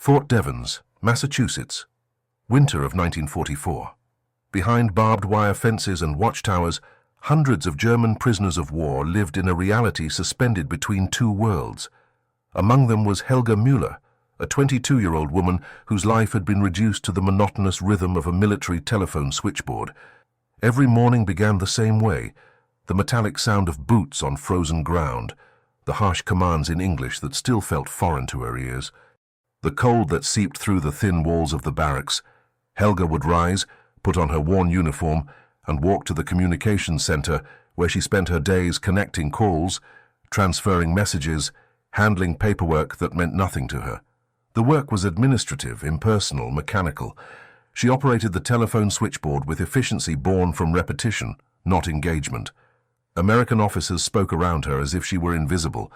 Fort Devens, Massachusetts. Winter of 1944. Behind barbed wire fences and watchtowers, hundreds of German prisoners of war lived in a reality suspended between two worlds. Among them was Helga Müller, a 22-year-old woman whose life had been reduced to the monotonous rhythm of a military telephone switchboard. Every morning began the same way, the metallic sound of boots on frozen ground, the harsh commands in English that still felt foreign to her ears. The cold that seeped through the thin walls of the barracks. Helga would rise, put on her worn uniform, and walk to the communications center where she spent her days connecting calls, transferring messages, handling paperwork that meant nothing to her. The work was administrative, impersonal, mechanical. She operated the telephone switchboard with efficiency born from repetition, not engagement. American officers spoke around her as if she were invisible.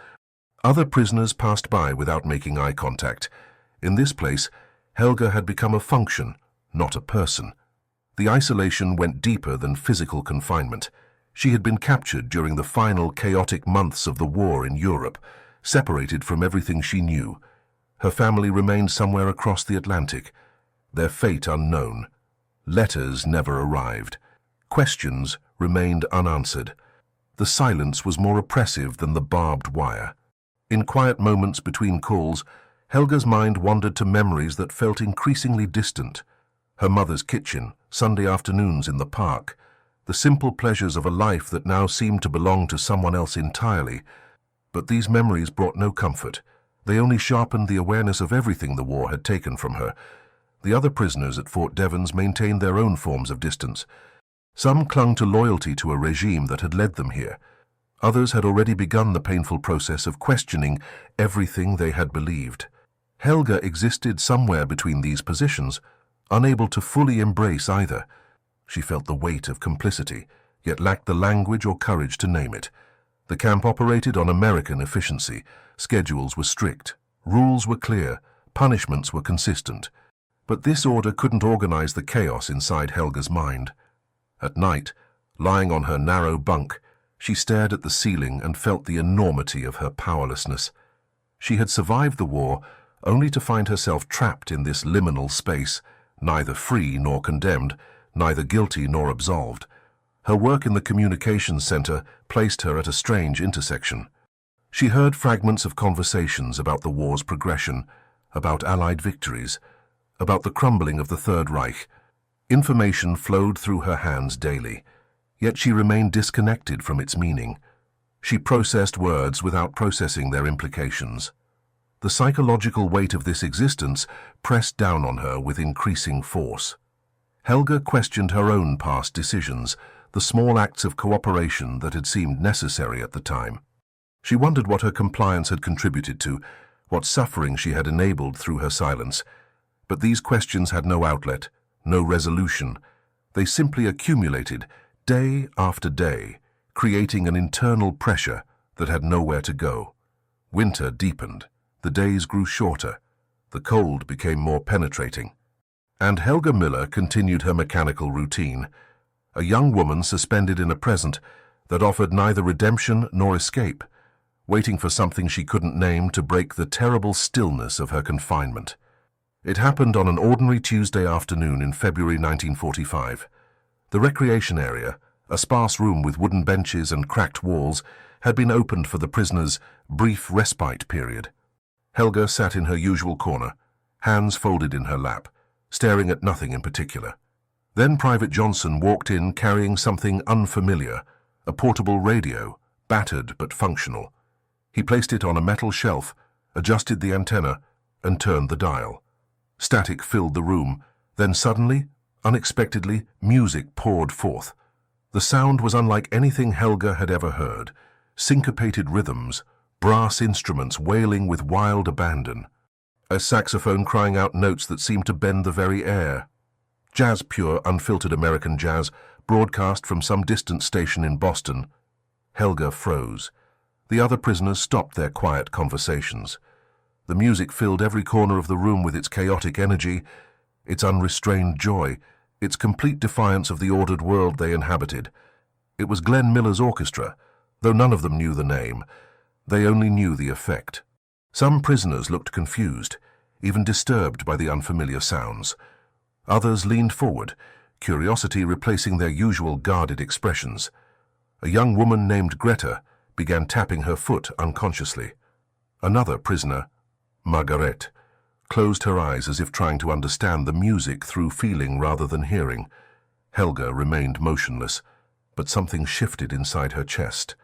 Other prisoners passed by without making eye contact. In this place, Helga had become a function, not a person. The isolation went deeper than physical confinement. She had been captured during the final chaotic months of the war in Europe, separated from everything she knew. Her family remained somewhere across the Atlantic, their fate unknown. Letters never arrived. Questions remained unanswered. The silence was more oppressive than the barbed wire. In quiet moments between calls, Helga's mind wandered to memories that felt increasingly distant. Her mother's kitchen, Sunday afternoons in the park, the simple pleasures of a life that now seemed to belong to someone else entirely. But these memories brought no comfort. They only sharpened the awareness of everything the war had taken from her. The other prisoners at Fort Devens maintained their own forms of distance. Some clung to loyalty to a regime that had led them here. Others had already begun the painful process of questioning everything they had believed. Helga existed somewhere between these positions, unable to fully embrace either. She felt the weight of complicity, yet lacked the language or courage to name it. The camp operated on American efficiency. Schedules were strict, rules were clear, punishments were consistent. But this order couldn't organize the chaos inside Helga's mind. At night, lying on her narrow bunk, she stared at the ceiling and felt the enormity of her powerlessness. She had survived the war only to find herself trapped in this liminal space, neither free nor condemned, neither guilty nor absolved. Her work in the communications center placed her at a strange intersection. She heard fragments of conversations about the war's progression, about Allied victories, about the crumbling of the Third Reich. Information flowed through her hands daily, yet she remained disconnected from its meaning. She processed words without processing their implications. The psychological weight of this existence pressed down on her with increasing force. Helga questioned her own past decisions, the small acts of cooperation that had seemed necessary at the time. She wondered what her compliance had contributed to, what suffering she had enabled through her silence. But these questions had no outlet, no resolution. They simply accumulated, day after day, creating an internal pressure that had nowhere to go. Winter deepened. The days grew shorter. The cold became more penetrating. And Helga Müller continued her mechanical routine, a young woman suspended in a present that offered neither redemption nor escape, waiting for something she couldn't name to break the terrible stillness of her confinement. It happened on an ordinary Tuesday afternoon in February 1945. The recreation area, a sparse room with wooden benches and cracked walls, had been opened for the prisoners' brief respite period. Helga sat in her usual corner, hands folded in her lap, staring at nothing in particular. Then Private Johnson walked in carrying something unfamiliar, a portable radio, battered but functional. He placed it on a metal shelf, adjusted the antenna, and turned the dial. Static filled the room. Then suddenly, unexpectedly, music poured forth. The sound was unlike anything Helga had ever heard. Syncopated rhythms, brass instruments wailing with wild abandon. A saxophone crying out notes that seemed to bend the very air. Jazz, pure, unfiltered American jazz, broadcast from some distant station in Boston. Helga froze. The other prisoners stopped their quiet conversations. The music filled every corner of the room with its chaotic energy, its unrestrained joy, its complete defiance of the ordered world they inhabited. It was Glenn Miller's orchestra, though none of them knew the name. They only knew the effect. Some prisoners looked confused. even disturbed by the unfamiliar sounds. Others leaned forward, curiosity replacing their usual guarded expressions. A young woman named Greta began tapping her foot unconsciously. Another prisoner, Margaret, closed her eyes as if trying to understand the music through feeling rather than hearing. Helga remained motionless, but something shifted inside her chest.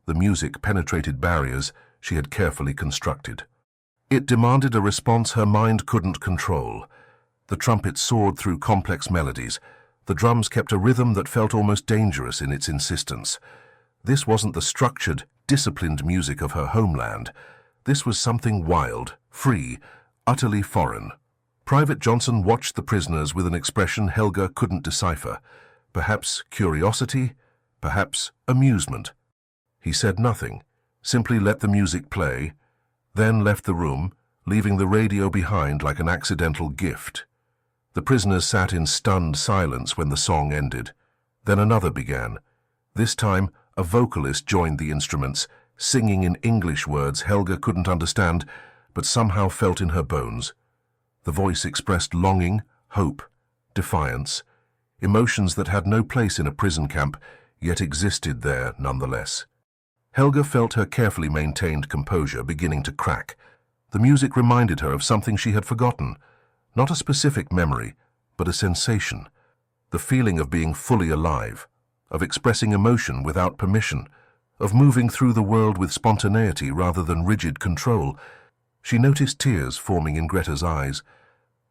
The music penetrated barriers she had carefully constructed. It demanded a response her mind couldn't control. The trumpet soared through complex melodies. The drums kept a rhythm that felt almost dangerous in its insistence. This wasn't the structured, disciplined music of her homeland. This was something wild, free, utterly foreign. Private Johnson watched the prisoners with an expression Helga couldn't decipher. Perhaps curiosity, perhaps amusement. He said nothing, simply let the music play, then left the room, leaving the radio behind like an accidental gift. The prisoners sat in stunned silence when the song ended. Then another began. This time, a vocalist joined the instruments, singing in English words Helga couldn't understand, but somehow felt in her bones. The voice expressed longing, hope, defiance, emotions that had no place in a prison camp, yet existed there nonetheless. Helga felt her carefully maintained composure beginning to crack. The music reminded her of something she had forgotten, not a specific memory, but a sensation, the feeling of being fully alive, of expressing emotion without permission, of moving through the world with spontaneity rather than rigid control. She noticed tears forming in Greta's eyes.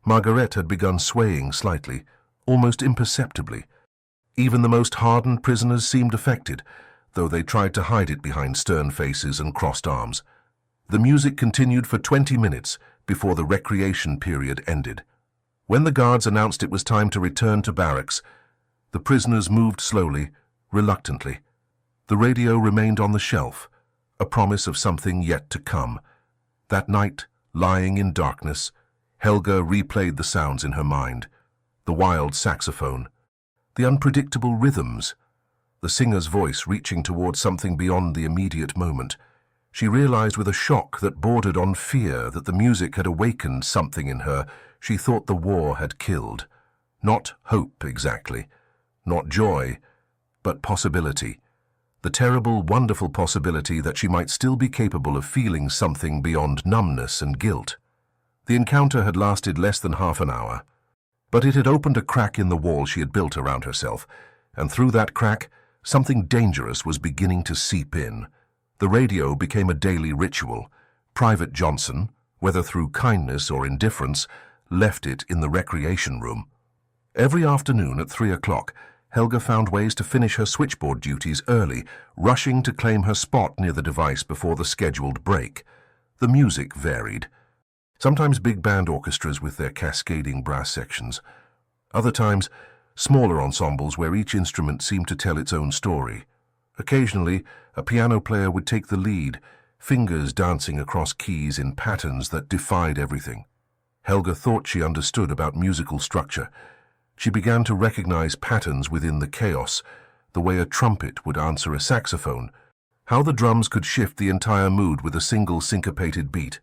Margaret had begun swaying slightly, almost imperceptibly. Even the most hardened prisoners seemed affected, though they tried to hide it behind stern faces and crossed arms. The music continued for 20 minutes before the recreation period ended. When the guards announced it was time to return to barracks, the prisoners moved slowly, reluctantly. The radio remained on the shelf, a promise of something yet to come. That night, lying in darkness, Helga replayed the sounds in her mind. The wild saxophone, the unpredictable rhythms, the singer's voice reaching towards something beyond the immediate moment. She realized with a shock that bordered on fear that the music had awakened something in her she thought the war had killed. Not hope exactly, not joy, but possibility. The terrible, wonderful possibility that she might still be capable of feeling something beyond numbness and guilt. The encounter had lasted less than half an hour, but it had opened a crack in the wall she had built around herself, and through that crack, something dangerous was beginning to seep in. The radio became a daily ritual. Private Johnson, whether through kindness or indifference, left it in the recreation room. Every afternoon at 3 o'clock, Helga found ways to finish her switchboard duties early, rushing to claim her spot near the device before the scheduled break. The music varied. Sometimes big band orchestras with their cascading brass sections. Other times, smaller ensembles where each instrument seemed to tell its own story. Occasionally, a piano player would take the lead, fingers dancing across keys in patterns that defied everything. Helga thought she understood about musical structure. She began to recognize patterns within the chaos, the way a trumpet would answer a saxophone, how the drums could shift the entire mood with a single syncopated beat.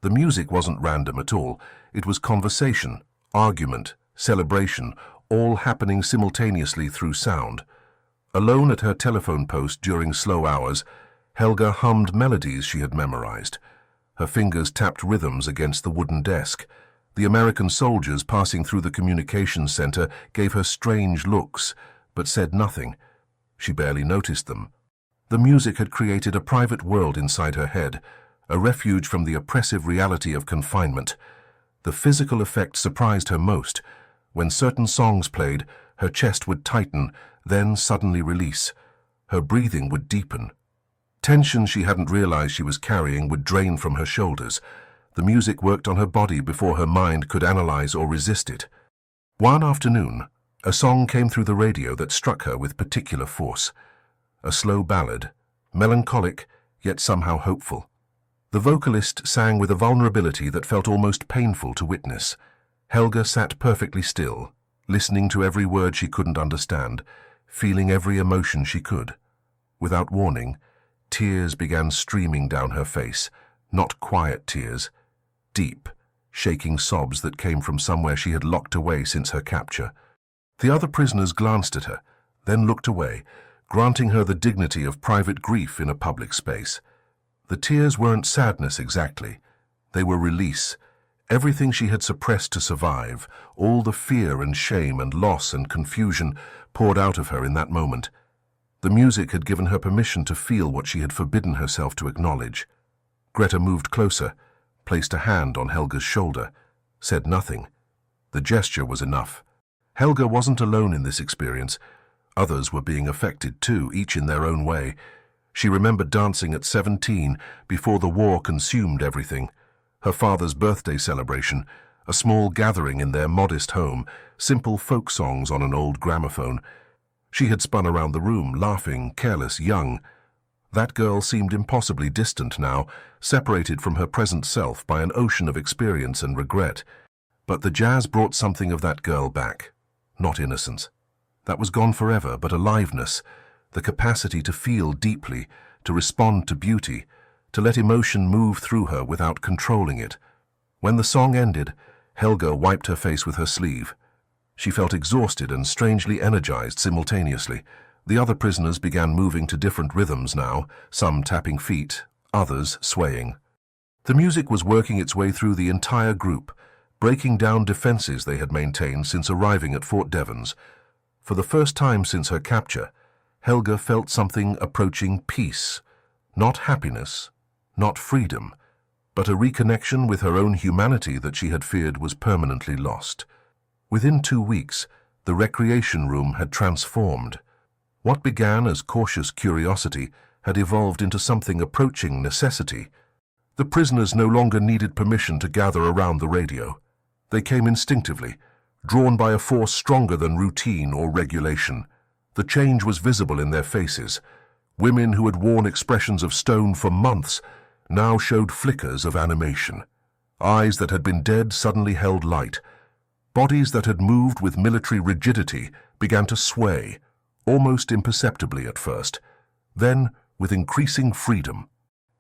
The music wasn't random at all. It was conversation, argument, celebration, all happening simultaneously through sound. Alone at her telephone post during slow hours, Helga hummed melodies she had memorized. Her fingers tapped rhythms against the wooden desk. The American soldiers passing through the communications center gave her strange looks, but said nothing. She barely noticed them. The music had created a private world inside her head, a refuge from the oppressive reality of confinement. The physical effect surprised her most. When certain songs played, her chest would tighten, then suddenly release. Her breathing would deepen. Tension she hadn't realized she was carrying would drain from her shoulders. The music worked on her body before her mind could analyze or resist it. One afternoon, a song came through the radio that struck her with particular force. A slow ballad, melancholic, yet somehow hopeful. The vocalist sang with a vulnerability that felt almost painful to witness. Helga sat perfectly still, listening to every word she couldn't understand, feeling every emotion she could. Without warning, tears began streaming down her face, not quiet tears, deep, shaking sobs that came from somewhere she had locked away since her capture. The other prisoners glanced at her, then looked away, granting her the dignity of private grief in a public space. The tears weren't sadness exactly. They were release. Everything she had suppressed to survive, all the fear and shame and loss and confusion poured out of her in that moment. The music had given her permission to feel what she had forbidden herself to acknowledge. Greta moved closer, placed a hand on Helga's shoulder, said nothing. The gesture was enough. Helga wasn't alone in this experience. Others were being affected too, each in their own way. She remembered dancing at 17 before the war consumed everything. Her father's birthday celebration, a small gathering in their modest home, simple folk songs on an old gramophone. She had spun around the room, laughing, careless, young. That girl seemed impossibly distant now, separated from her present self by an ocean of experience and regret. But the jazz brought something of that girl back. Not innocence. That was gone forever, but aliveness, the capacity to feel deeply, to respond to beauty, to let emotion move through her without controlling it. When the song ended, Helga wiped her face with her sleeve. She felt exhausted and strangely energized simultaneously. The other prisoners began moving to different rhythms now, some tapping feet, others swaying. The music was working its way through the entire group, breaking down defenses they had maintained since arriving at Fort Devens. For the first time since her capture, Helga felt something approaching peace, not happiness, not freedom, but a reconnection with her own humanity that she had feared was permanently lost. Within 2 weeks, the recreation room had transformed. What began as cautious curiosity had evolved into something approaching necessity. The prisoners no longer needed permission to gather around the radio. They came instinctively, drawn by a force stronger than routine or regulation. The change was visible in their faces. Women who had worn expressions of stone for months now showed flickers of animation. Eyes that had been dead suddenly held light. Bodies that had moved with military rigidity began to sway, almost imperceptibly at first, then with increasing freedom.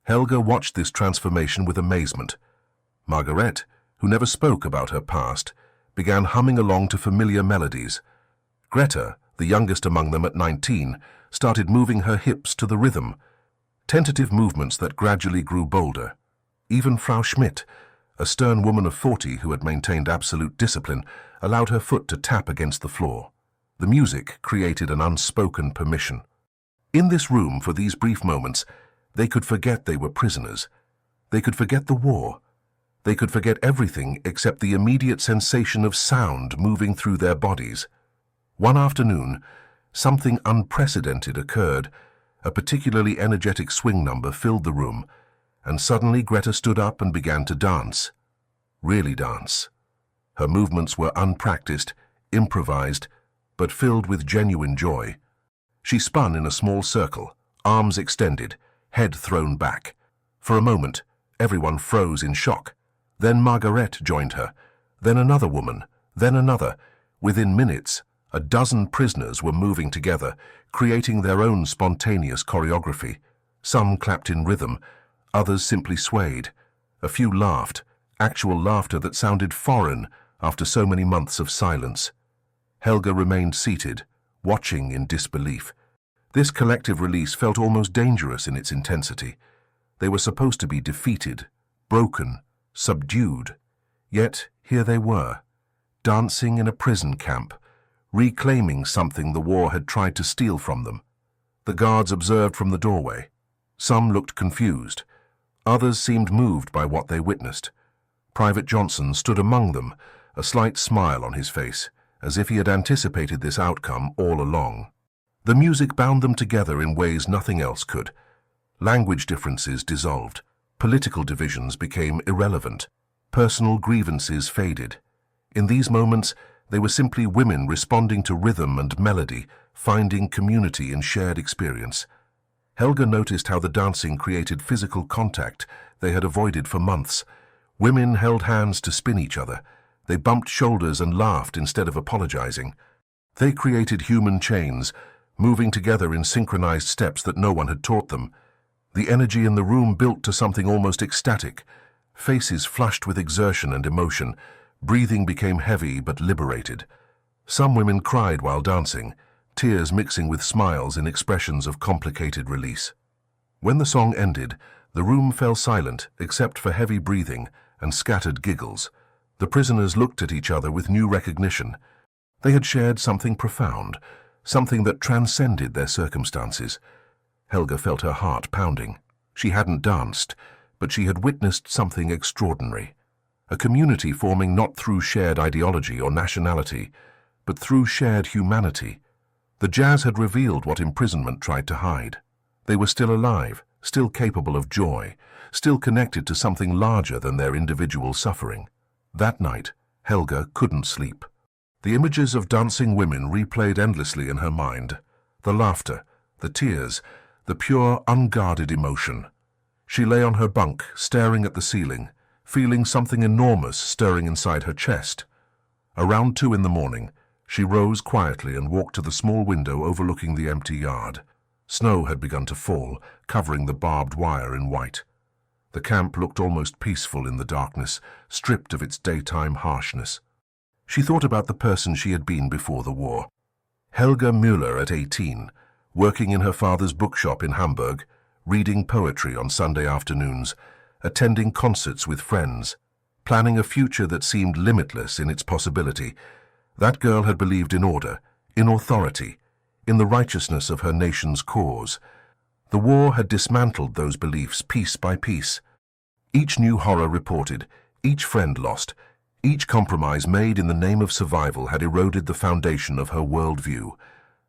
Helga watched this transformation with amazement. Margaret, who never spoke about her past, began humming along to familiar melodies. Greta, the youngest among them at 19, started moving her hips to the rhythm, tentative movements that gradually grew bolder. Even Frau Schmidt, a stern woman of 40 who had maintained absolute discipline, allowed her foot to tap against the floor. The music created an unspoken permission. In this room, for these brief moments, they could forget they were prisoners. They could forget the war. They could forget everything except the immediate sensation of sound moving through their bodies. One afternoon, something unprecedented occurred. A particularly energetic swing number filled the room, and suddenly Greta stood up and began to dance. Really dance. Her movements were unpracticed, improvised, but filled with genuine joy. She spun in a small circle, arms extended, head thrown back. For a moment, everyone froze in shock. Then Margaret joined her, then another woman, then another. Within minutes, a dozen prisoners were moving together, creating their own spontaneous choreography. Some clapped in rhythm, others simply swayed. A few laughed, actual laughter that sounded foreign after so many months of silence. Helga remained seated, watching in disbelief. This collective release felt almost dangerous in its intensity. They were supposed to be defeated, broken, subdued. Yet here they were, dancing in a prison camp, reclaiming something the war had tried to steal from them. The guards observed from the doorway. Some looked confused. Others seemed moved by what they witnessed. Private Johnson stood among them, a slight smile on his face, as if he had anticipated this outcome all along. The music bound them together in ways nothing else could. Language differences dissolved. Political divisions became irrelevant. Personal grievances faded. In these moments, they were simply women responding to rhythm and melody, finding community in shared experience. Helga noticed how the dancing created physical contact they had avoided for months. Women held hands to spin each other. They bumped shoulders and laughed instead of apologizing. They created human chains, moving together in synchronized steps that no one had taught them. The energy in the room built to something almost ecstatic, Faces flushed with exertion and emotion. Breathing became heavy but liberated. Some women cried while dancing, tears mixing with smiles in expressions of complicated release. When the song ended, the room fell silent except for heavy breathing and scattered giggles. The prisoners looked at each other with new recognition. They had shared something profound, something that transcended their circumstances. Helga felt her heart pounding. She hadn't danced, but she had witnessed something extraordinary. A community forming not through shared ideology or nationality, but through shared humanity. The jazz had revealed what imprisonment tried to hide. They were still alive, still capable of joy, still connected to something larger than their individual suffering. That night, Helga couldn't sleep. The images of dancing women replayed endlessly in her mind. The laughter, the tears, the pure, unguarded emotion. She lay on her bunk, staring at the ceiling, feeling something enormous stirring inside her chest. Around 2 in the morning, she rose quietly and walked to the small window overlooking the empty yard. Snow had begun to fall, covering the barbed wire in white. The camp looked almost peaceful in the darkness, stripped of its daytime harshness. She thought about the person she had been before the war. Helga Müller at 18, working in her father's bookshop in Hamburg, reading poetry on Sunday afternoons, attending concerts with friends, planning a future that seemed limitless in its possibility. That girl had believed in order, in authority, in the righteousness of her nation's cause. The war had dismantled those beliefs piece by piece. Each new horror reported, each friend lost, each compromise made in the name of survival had eroded the foundation of her worldview.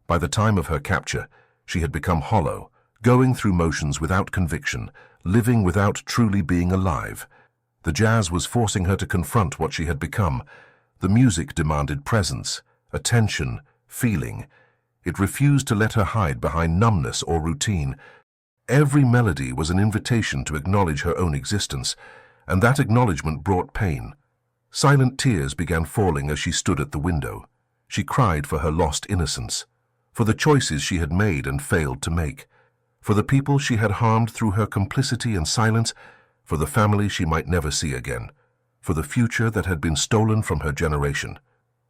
By the time of her capture, she had become hollow, going through motions without conviction, living without truly being alive. The jazz was forcing her to confront what she had become. The music demanded presence, attention, feeling. It refused to let her hide behind numbness or routine. Every melody was an invitation to acknowledge her own existence, and that acknowledgement brought pain. Silent tears began falling as she stood at the window. She cried for her lost innocence, for the choices she had made and failed to make, for the people she had harmed through her complicity and silence, for the family she might never see again, for the future that had been stolen from her generation.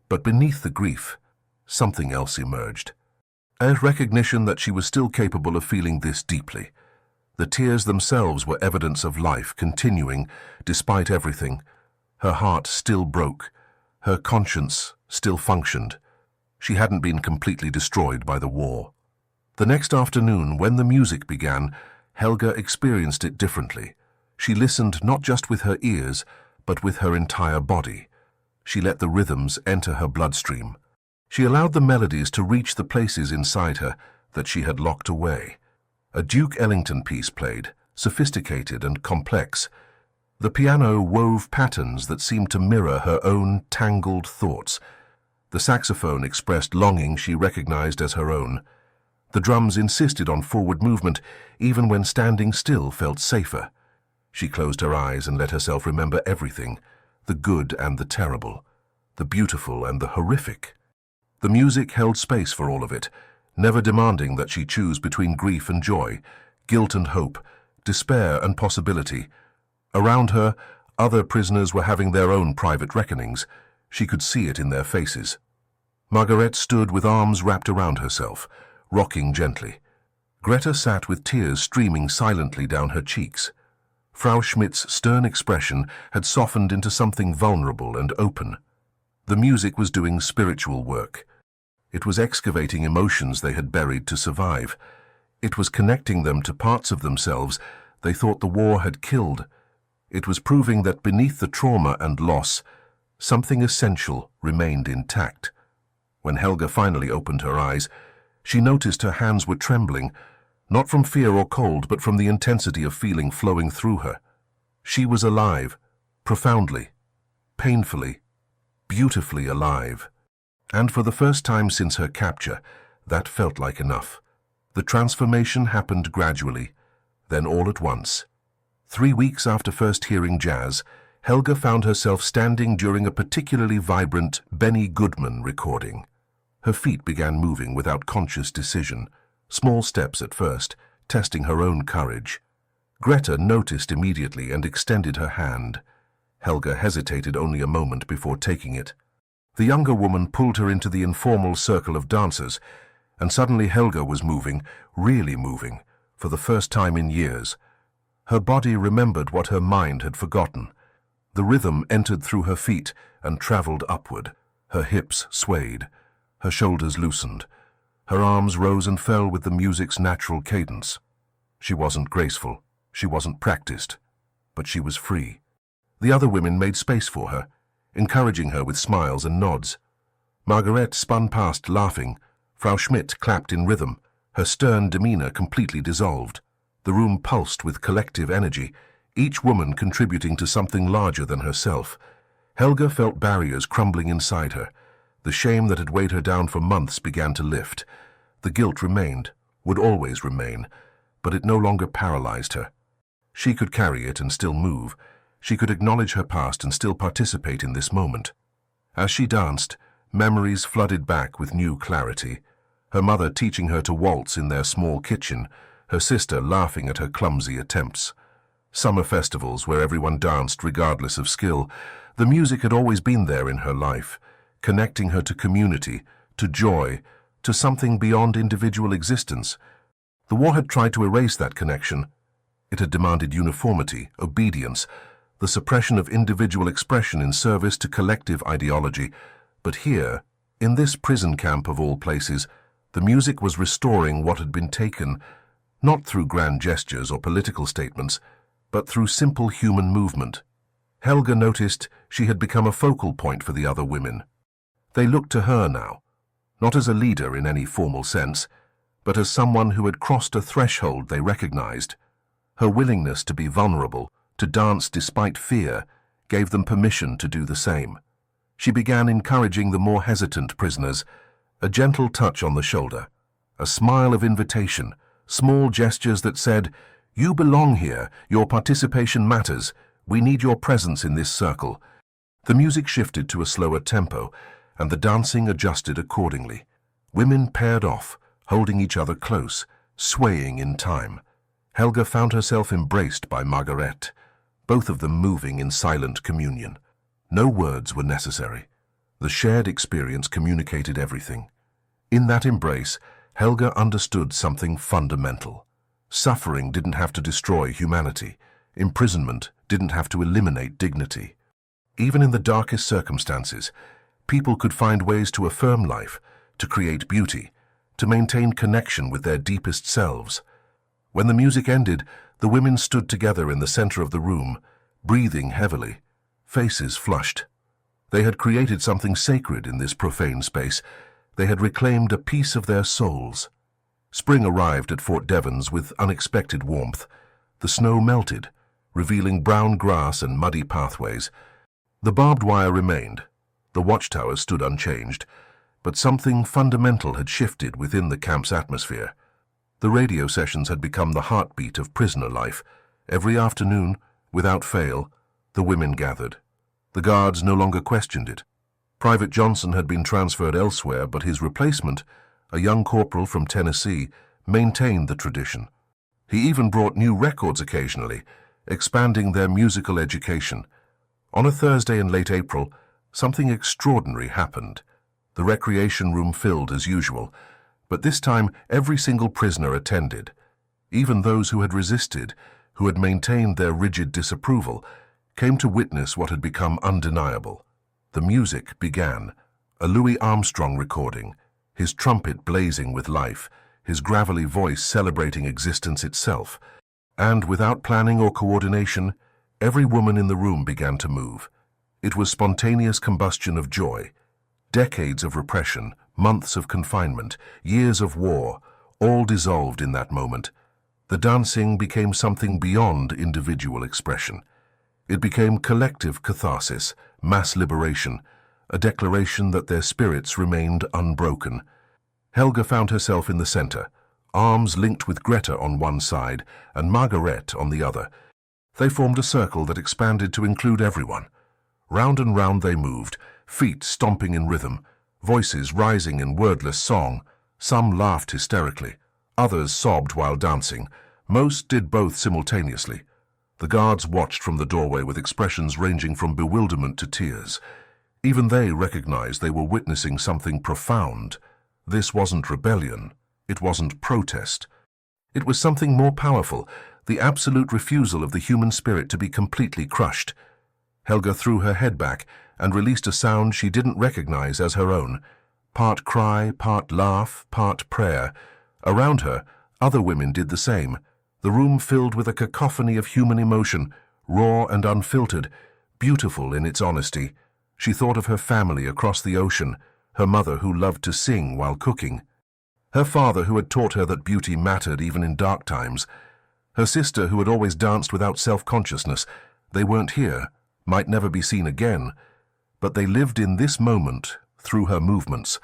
But beneath the grief, something else emerged. A recognition that she was still capable of feeling this deeply. The tears themselves were evidence of life continuing despite everything. Her heart still broke. Her conscience still functioned. She hadn't been completely destroyed by the war. The next afternoon, when the music began, Helga experienced it differently. She listened not just with her ears, but with her entire body. She let the rhythms enter her bloodstream. She allowed the melodies to reach the places inside her that she had locked away. A Duke Ellington piece played, sophisticated and complex. The piano wove patterns that seemed to mirror her own tangled thoughts. The saxophone expressed longing she recognized as her own. The drums insisted on forward movement, even when standing still felt safer. She closed her eyes and let herself remember everything, the good and the terrible, the beautiful and the horrific. The music held space for all of it, never demanding that she choose between grief and joy, guilt and hope, despair and possibility. Around her, other prisoners were having their own private reckonings. She could see it in their faces. Margaret stood with arms wrapped around herself, rocking gently. Greta sat with tears streaming silently down her cheeks. Frau Schmidt's stern expression had softened into something vulnerable and open. The music was doing spiritual work. It was excavating emotions they had buried to survive. It was connecting them to parts of themselves they thought the war had killed. It was proving that beneath the trauma and loss, something essential remained intact. When Helga finally opened her eyes, she noticed her hands were trembling, not from fear or cold, but from the intensity of feeling flowing through her. She was alive, profoundly, painfully, beautifully alive. And for the first time since her capture, that felt like enough. The transformation happened gradually, then all at once. 3 weeks after first hearing jazz, Helga found herself standing during a particularly vibrant Benny Goodman recording. Her feet began moving without conscious decision, small steps at first, testing her own courage. Greta noticed immediately and extended her hand. Helga hesitated only a moment before taking it. The younger woman pulled her into the informal circle of dancers, and suddenly Helga was moving, really moving, for the first time in years. Her body remembered what her mind had forgotten. The rhythm entered through her feet and traveled upward. Her hips swayed. Her shoulders loosened. Her arms rose and fell with the music's natural cadence. She wasn't graceful. She wasn't practiced. But she was free. The other women made space for her, encouraging her with smiles and nods. Margaret spun past, laughing. Frau Schmidt clapped in rhythm, her stern demeanor completely dissolved. The room pulsed with collective energy, each woman contributing to something larger than herself. Helga felt barriers crumbling inside her. The shame that had weighed her down for months began to lift. The guilt remained, would always remain, but it no longer paralyzed her. She could carry it and still move. She could acknowledge her past and still participate in this moment. As she danced, memories flooded back with new clarity. Her mother teaching her to waltz in their small kitchen, her sister laughing at her clumsy attempts. Summer festivals where everyone danced regardless of skill. The music had always been there in her life, connecting her to community, to joy, to something beyond individual existence. The war had tried to erase that connection. It had demanded uniformity, obedience, the suppression of individual expression in service to collective ideology. But here, in this prison camp of all places, the music was restoring what had been taken, not through grand gestures or political statements, but through simple human movement. Helga noticed she had become a focal point for the other women. They looked to her now, not as a leader in any formal sense, but as someone who had crossed a threshold they recognized. Her willingness to be vulnerable, to dance despite fear, gave them permission to do the same. She began encouraging the more hesitant prisoners, a gentle touch on the shoulder, a smile of invitation, small gestures that said, "You belong here, your participation matters, we need your presence in this circle." The music shifted to a slower tempo, and the dancing adjusted accordingly. Women paired off, holding each other close, swaying in time. Helga found herself embraced by Margaret, both of them moving in silent communion. No words were necessary. The shared experience communicated everything. In that embrace, Helga understood something fundamental. Suffering didn't have to destroy humanity. Imprisonment didn't have to eliminate dignity. Even in the darkest circumstances, people could find ways to affirm life, to create beauty, to maintain connection with their deepest selves. When the music ended, the women stood together in the center of the room, breathing heavily, faces flushed. They had created something sacred in this profane space. They had reclaimed a piece of their souls. Spring arrived at Fort Devens with unexpected warmth. The snow melted, revealing brown grass and muddy pathways. The barbed wire remained. The watchtowers stood unchanged, but something fundamental had shifted within the camp's atmosphere. The radio sessions had become the heartbeat of prisoner life. Every afternoon, without fail, the women gathered. The guards no longer questioned it. Private Johnson had been transferred elsewhere, but his replacement, a young corporal from Tennessee, maintained the tradition. He even brought new records occasionally, expanding their musical education. On a Thursday in late April, something extraordinary happened. The recreation room filled as usual, but this time every single prisoner attended. Even those who had resisted, who had maintained their rigid disapproval, came to witness what had become undeniable. The music began, a Louis Armstrong recording, his trumpet blazing with life, his gravelly voice celebrating existence itself. And without planning or coordination, every woman in the room began to move. It was spontaneous combustion of joy. Decades of repression, months of confinement, years of war, all dissolved in that moment. The dancing became something beyond individual expression. It became collective catharsis, mass liberation, a declaration that their spirits remained unbroken. Helga found herself in the center, arms linked with Greta on one side and Margaret on the other. They formed a circle that expanded to include everyone. Round and round they moved, feet stomping in rhythm, voices rising in wordless song. Some laughed hysterically, others sobbed while dancing. Most did both simultaneously. The guards watched from the doorway with expressions ranging from bewilderment to tears. Even they recognized they were witnessing something profound. This wasn't rebellion. It wasn't protest. It was something more powerful, the absolute refusal of the human spirit to be completely crushed. Helga threw her head back and released a sound she didn't recognize as her own. Part cry, part laugh, part prayer. Around her, other women did the same. The room filled with a cacophony of human emotion, raw and unfiltered, beautiful in its honesty. She thought of her family across the ocean, her mother who loved to sing while cooking, her father who had taught her that beauty mattered even in dark times, her sister who had always danced without self-consciousness. They weren't here, might never be seen again, but they lived in this moment through her movements.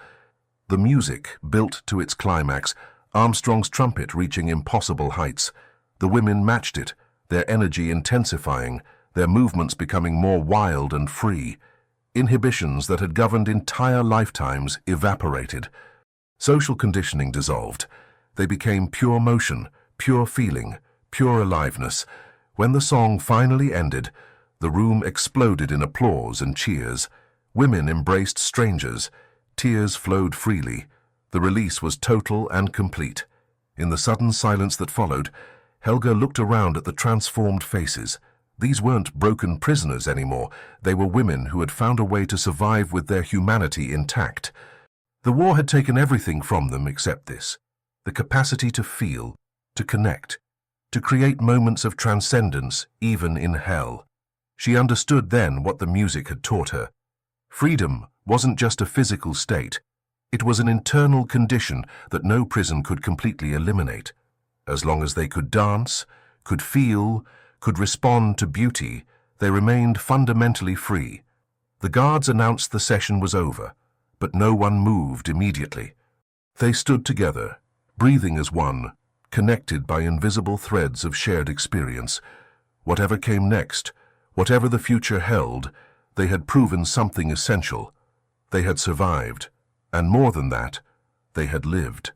The music built to its climax, Armstrong's trumpet reaching impossible heights. The women matched it, their energy intensifying, their movements becoming more wild and free. Inhibitions that had governed entire lifetimes evaporated. Social conditioning dissolved. They became pure motion, pure feeling, pure aliveness. When the song finally ended, the room exploded in applause and cheers. Women embraced strangers. Tears flowed freely. The release was total and complete. In the sudden silence that followed, Helga looked around at the transformed faces. These weren't broken prisoners anymore. They were women who had found a way to survive with their humanity intact. The war had taken everything from them except this: the capacity to feel, to connect, to create moments of transcendence even in hell. She understood then what the music had taught her. Freedom wasn't just a physical state. It was an internal condition that no prison could completely eliminate. As long as they could dance, could feel, could respond to beauty, they remained fundamentally free. The guards announced the session was over, but no one moved immediately. They stood together, breathing as one, connected by invisible threads of shared experience. Whatever came next, whatever the future held, they had proven something essential. They had survived, and more than that, they had lived.